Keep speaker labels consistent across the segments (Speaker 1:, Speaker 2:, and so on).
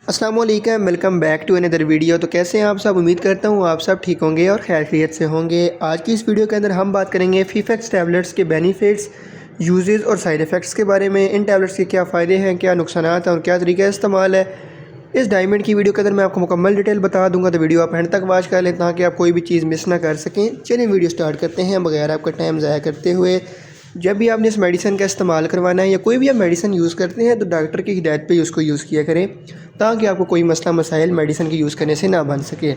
Speaker 1: अस्सलाम वालेकुम, welcome back to another video. तो कैसे हैं आप सब? उम्मीद करता हूँ आप सब ठीक होंगे और खैरियत से होंगे। आज की इस वीडियो के अंदर हम बात करेंगे फीफेक्स टैबलेट्स के बेनिफिट्स, यूजेस और साइड इफ़ेक्ट्स के बारे में। इन टैबलेट्स के क्या फ़ायदे हैं, क्या नुकसान हैं और क्या तरीका इस्तेमाल है। इस डायमंड की वीडियो के अंदर मैं आपको मुकम्मल डिटेल बता दूंगा, तो वीडियो आप एंड तक वॉच कर लें ताकि आप कोई भी चीज़ मिस ना कर सकें। चलिए वीडियो स्टार्ट करते हैं बगैर आपका टाइम ज़ाया करते हुए। जब भी आपने इस मेडिसिन का इस्तेमाल करवाना है या कोई भी आप मेडिसिन यूज़ करते हैं तो डॉक्टर की हिदायत पे उसको यूज़ किया करें ताकि आपको कोई मसला मसाइल मेडिसिन के यूज़ करने से ना बन सके।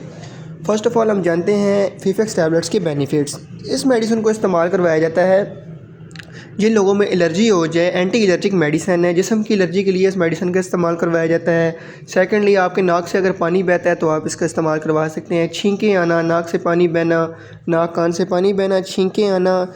Speaker 1: फ़र्स्ट ऑफ़ ऑल हम जानते हैं फीफेक्स टैबलेट्स के बेनिफिट्स। इस मेडिसिन को इस्तेमाल करवाया जाता है जिन लोगों में एलर्जी हो जाए। एंटी एलर्जिक मेडिसिन है, जिस्म की एलर्जी के लिए इस मेडिसिन का इस्तेमाल करवाया जाता है। सेकेंडली, आपके नाक से अगर पानी बहता है तो आप इसका इस्तेमाल करवा सकते हैं। छींकें आना, नाक से पानी बहना, नाक कान से पानी बहना, छींकें आना,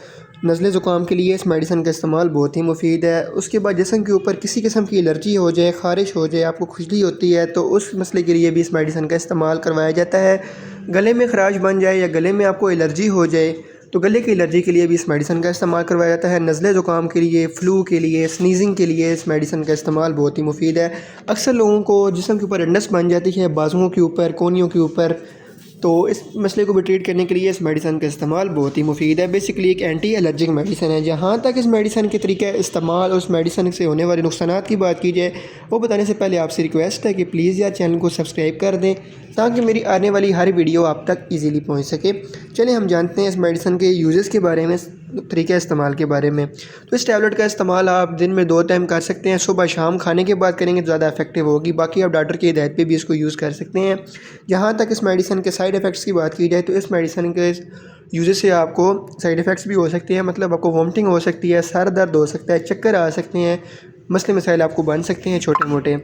Speaker 1: नज़ले ज़ुकाम के लिए इस मेडिसिन का इस्तेमाल बहुत ही मुफीद है। उसके बाद जिस्म के ऊपर किसी किस्म की एलर्जी हो जाए, ख़ारिश हो जाए, आपको खुजली होती है तो उस मसले के लिए भी इस मेडिसिन का इस्तेमाल करवाया जाता है। गले में ख़राश बन जाए या गले में आपको एलर्जी हो जाए तो गले की एलर्जी के लिए भी इस मेडिसिन का इस्तेमाल करवाया जाता है। नज़ले ज़ुकाम के लिए, फ़्लू के लिए, स्नीजिंग के लिए इस मेडिसिन का इस्तेमाल बहुत ही मुफीद है। अक्सर लोगों को जिस्म के ऊपर रंडस बन जाती है, बाजुओं के ऊपर, कोहनियों के ऊपर, तो इस मसले को भी ट्रीट करने के लिए इस मेडिसिन का इस्तेमाल बहुत ही मुफीद है। बेसिकली एक एंटी एलर्जिक मेडिसिन है। जहाँ तक इस मेडिसिन के तरीके इस्तेमाल और उस मेडिसिन से होने वाले नुकसान की बात की जाए, वो बताने से पहले आपसे रिक्वेस्ट है कि प्लीज़ यार चैनल को सब्सक्राइब कर दें ताकि मेरी आने वाली हर वीडियो आप तक ईज़िली पहुँच सके। चलिए हम जानते हैं इस मेडिसिन के यूजेस के बारे में, तरीके इस्तेमाल के बारे में। तो इस टैबलेट का इस्तेमाल आप दिन में 2 टाइम कर सकते हैं। सुबह शाम खाने के बाद करेंगे तो ज़्यादा इफेक्टिव होगी। बाकी आप डॉक्टर की हिदायत पे भी इसको यूज़ कर सकते हैं। जहाँ तक इस मेडिसिन के साइड इफ़ेक्ट्स की बात की जाए तो इस मेडिसिन के यूजेस से आपको साइड इफ़ेक्ट्स भी हो सकते हैं। मतलब आपको वॉमिटिंग हो सकती है, सर दर्द हो सकता है, चक्कर आ सकते हैं, मसले मसाइल आपको बन सकते हैं छोटे मोटे।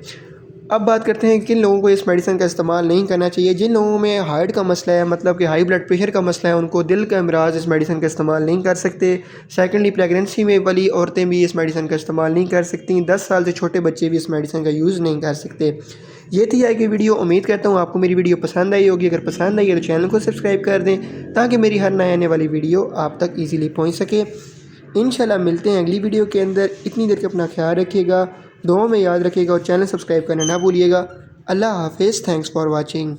Speaker 1: अब बात करते हैं किन लोगों को इस मेडिसिन का इस्तेमाल नहीं करना चाहिए। जिन लोगों में हार्ट का मसला है, मतलब कि हाई ब्लड प्रेशर का मसला है, उनको दिल का अमराज इस मेडिसिन का इस्तेमाल नहीं कर सकते। सेकेंडली, प्रेगनेंसी में वाली औरतें भी इस मेडिसिन का इस्तेमाल नहीं कर सकती। 10 साल से छोटे बच्चे भी इस मेडिसिन का यूज़ नहीं कर सकते। ये थी आज की वीडियो। उम्मीद करता हूँ आपको मेरी वीडियो पसंद आई होगी। अगर पसंद आई है तो चैनल को सब्सक्राइब कर दें ताकि मेरी हर नए आने वाली वीडियो आप तक ईज़िली पहुँच सके। इंशाल्लाह मिलते हैं अगली वीडियो के अंदर। इतनी देर के अपना ख्याल रखिएगा, दुआओं में याद रखिएगा और चैनल सब्सक्राइब करना ना भूलिएगा। अल्लाह हाफिज़। Thanks for watching.